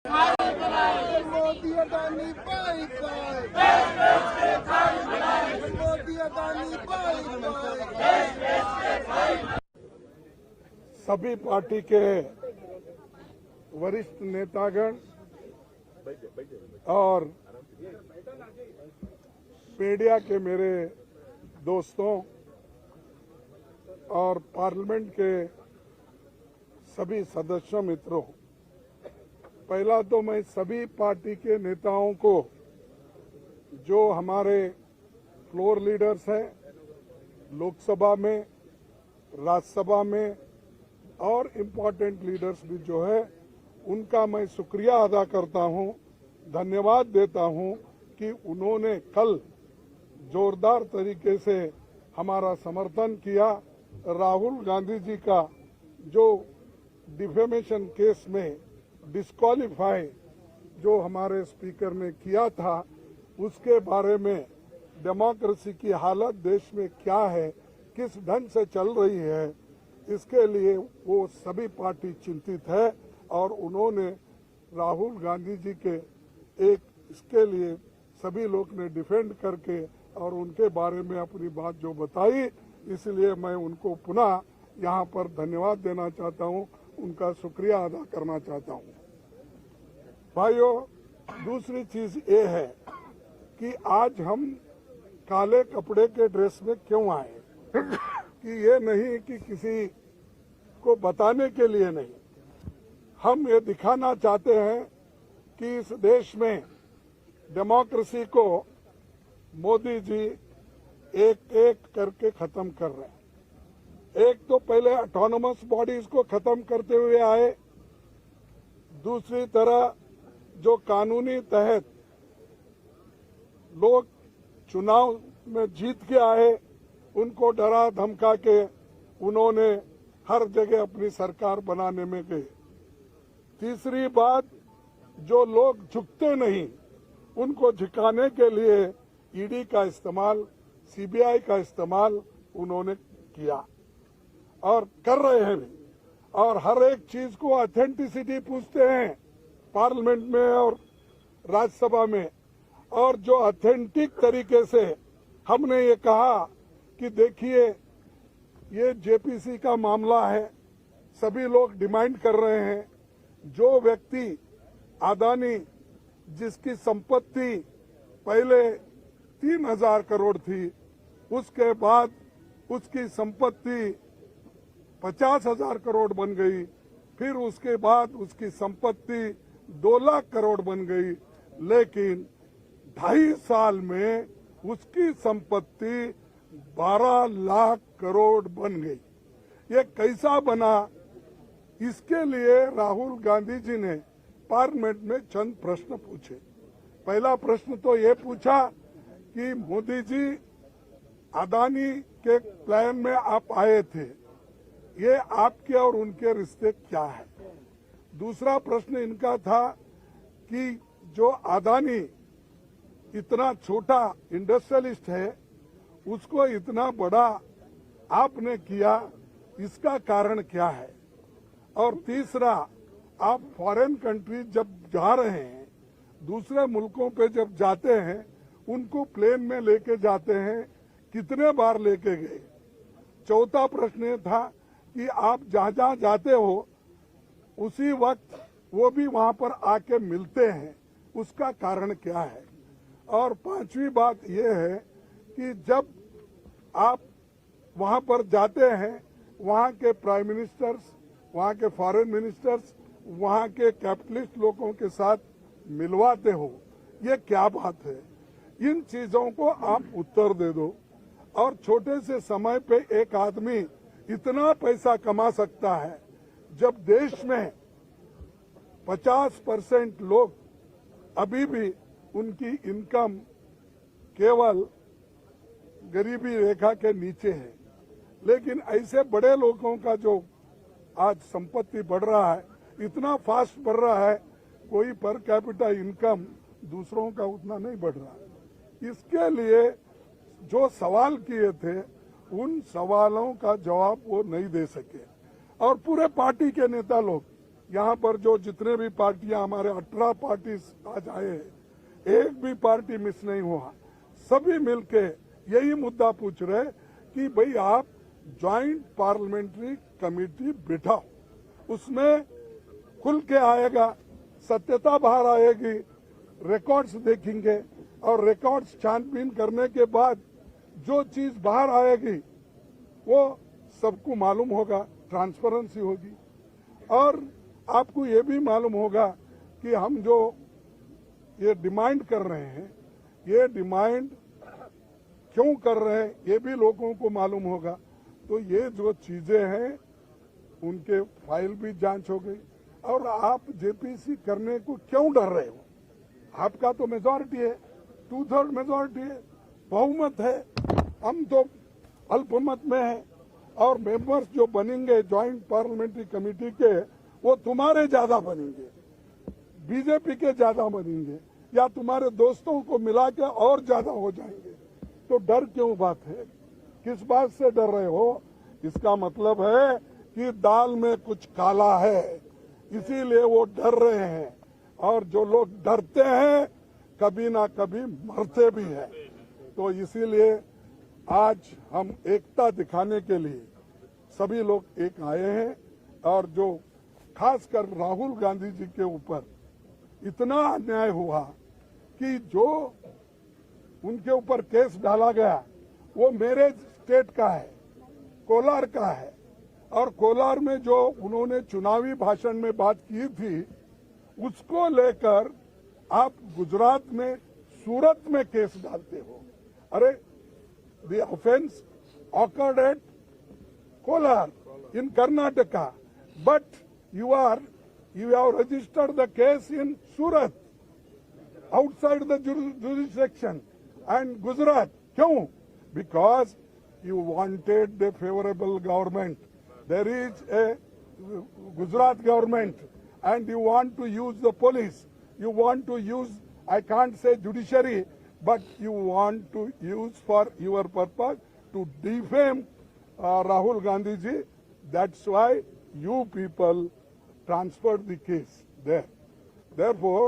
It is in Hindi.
Modi Adani by by, Modi Adani by by. सभी पार्टी के वरिष्ठ नेतागण और मीडिया के मेरे दोस्तों और पार्लियामेंट के सभी सदस्यों मित्रों, पहला तो मैं सभी पार्टी के नेताओं को, जो हमारे फ्लोर लीडर्स हैं लोकसभा में, राज्यसभा में और इम्पोर्टेंट लीडर्स भी जो है, उनका मैं शुक्रिया अदा करता हूं, धन्यवाद देता हूं कि उन्होंने कल जोरदार तरीके से हमारा समर्थन किया। राहुल गांधी जी का जो डिफेमेशन केस में डिस्क्वालीफाई जो हमारे स्पीकर ने किया था, उसके बारे में डेमोक्रेसी की हालत देश में क्या है, किस ढंग से चल रही है, इसके लिए वो सभी पार्टी चिंतित है और उन्होंने राहुल गांधी जी के इसके लिए सभी लोग ने डिफेंड करके और उनके बारे में अपनी बात जो बताई, इसलिए मैं उनको पुनः यहाँ पर धन्यवाद देना चाहता हूँ, उनका शुक्रिया अदा करना चाहता हूँ। भाइयों, दूसरी चीज ये है कि आज हम काले कपड़े के ड्रेस में क्यों आए कि ये नहीं कि किसी को बताने के लिए नहीं, हम ये दिखाना चाहते हैं कि इस देश में डेमोक्रेसी को मोदी जी एक एक करके खत्म कर रहे हैं। एक तो पहले ऑटोनोमस बॉडीज को खत्म करते हुए आए, दूसरी तरह जो कानूनी तहत लोग चुनाव में जीत के आए, उनको डरा धमका के उन्होंने हर जगह अपनी सरकार बनाने में गए। तीसरी बात, जो लोग झुकते नहीं उनको झुकाने के लिए ईडी का इस्तेमाल, सीबीआई का इस्तेमाल उन्होंने किया और कर रहे हैं भी, और हर एक चीज को ऑथेंटिसिटी पूछते हैं पार्लियामेंट में और राज्यसभा में। और जो ऑथेंटिक तरीके से हमने ये कहा कि देखिए ये जेपीसी का मामला है, सभी लोग डिमांड कर रहे हैं, जो व्यक्ति अदानी जिसकी संपत्ति पहले 3,000 करोड़ थी, उसके बाद उसकी संपत्ति 50,000 करोड़ बन गई, फिर उसके बाद उसकी संपत्ति 2 लाख करोड़ बन गई, लेकिन 2.5 साल में उसकी संपत्ति 12 लाख करोड़ बन गई। ये कैसा बना? इसके लिए राहुल गांधी जी ने पार्लियामेंट में चंद प्रश्न पूछे। पहला प्रश्न तो ये पूछा कि मोदी जी, अदानी के प्लान में आप आए थे, ये आपके और उनके रिश्ते क्या है? दूसरा प्रश्न इनका था कि जो अदानी इतना छोटा इंडस्ट्रियलिस्ट है, उसको इतना बड़ा आपने किया, इसका कारण क्या है? और तीसरा, आप फॉरेन कंट्री जब जा रहे हैं, दूसरे मुल्कों पे जब जाते हैं, उनको प्लेन में लेके जाते हैं, कितने बार लेके गए? चौथा प्रश्न ये था कि आप जहाँ जहाँ जाते हो उसी वक्त वो भी वहाँ पर आके मिलते हैं, उसका कारण क्या है? और पांचवी बात यह है कि जब आप वहाँ पर जाते हैं, वहाँ के प्राइम मिनिस्टर्स, वहाँ के फॉरेन मिनिस्टर्स, वहाँ के कैपिटलिस्ट लोगों के साथ मिलवाते हो, ये क्या बात है? इन चीजों को आप उत्तर दे दो। और छोटे से समय पे एक आदमी इतना पैसा कमा सकता है, जब देश में 50% लोग अभी भी उनकी इनकम केवल गरीबी रेखा के नीचे है। लेकिन ऐसे बड़े लोगों का जो आज संपत्ति बढ़ रहा है, इतना फास्ट बढ़ रहा है, कोई पर कैपिटा इनकम दूसरों का उतना नहीं बढ़ रहा है। इसके लिए जो सवाल किए थे, उन सवालों का जवाब वो नहीं दे सके। और पूरे पार्टी के नेता लोग यहाँ पर जो जितने भी पार्टियां हमारे 18 पार्टी आज आए हैं, एक भी पार्टी मिस नहीं हुआ। सभी मिलके यही मुद्दा पूछ रहे कि भाई आप ज्वाइंट पार्लियामेंट्री कमेटी बिठाओ, उसमें खुल के आएगा, सत्यता बाहर आएगी, रिकॉर्ड्स देखेंगे और रिकॉर्ड्स छानबीन करने के बाद जो चीज बाहर आएगी वो सबको मालूम होगा, ट्रांसपेरेंसी होगी। और आपको ये भी मालूम होगा कि हम जो ये डिमांड कर रहे हैं, ये डिमांड क्यों कर रहे हैं, ये भी लोगों को मालूम होगा। तो ये जो चीजें हैं उनके फाइल भी जांच हो गई। और आप जेपीसी करने को क्यों डर रहे हो? आपका तो मेजॉरिटी है, 2/3 मेजॉरिटी है, बहुमत है। हम तो अल्पमत में हैं और मेंबर्स जो बनेंगे ज्वाइंट पार्लियामेंट्री कमेटी के वो तुम्हारे ज्यादा बनेंगे, बीजेपी के ज्यादा बनेंगे या तुम्हारे दोस्तों को मिला के और ज्यादा हो जाएंगे। तो डर क्यों बात है? किस बात से डर रहे हो? इसका मतलब है कि दाल में कुछ काला है, इसीलिए वो डर रहे हैं। और जो लोग डरते हैं कभी ना कभी मरते भी हैं। तो इसीलिए आज हम एकता दिखाने के लिए सभी लोग एक आए हैं। और जो खासकर राहुल गांधी जी के ऊपर इतना अन्याय हुआ कि जो उनके ऊपर केस डाला गया वो मेरे स्टेट का है, कोलार का है। और कोलार में जो उन्होंने चुनावी भाषण में बात की थी उसको लेकर आप गुजरात में, सूरत में केस डालते हो। अरे the offence occurred at Kolar in Karnataka, but you have registered the case in Surat, outside the jurisdiction, and Gujarat. क्यों? Because you wanted the favorable government. There is a Gujarat government and you want to use the police. You want to use, I can't say judiciary, but you want to use for your purpose to defame Rahul Gandhi ji. That's why you people transferred the case there. Therefore,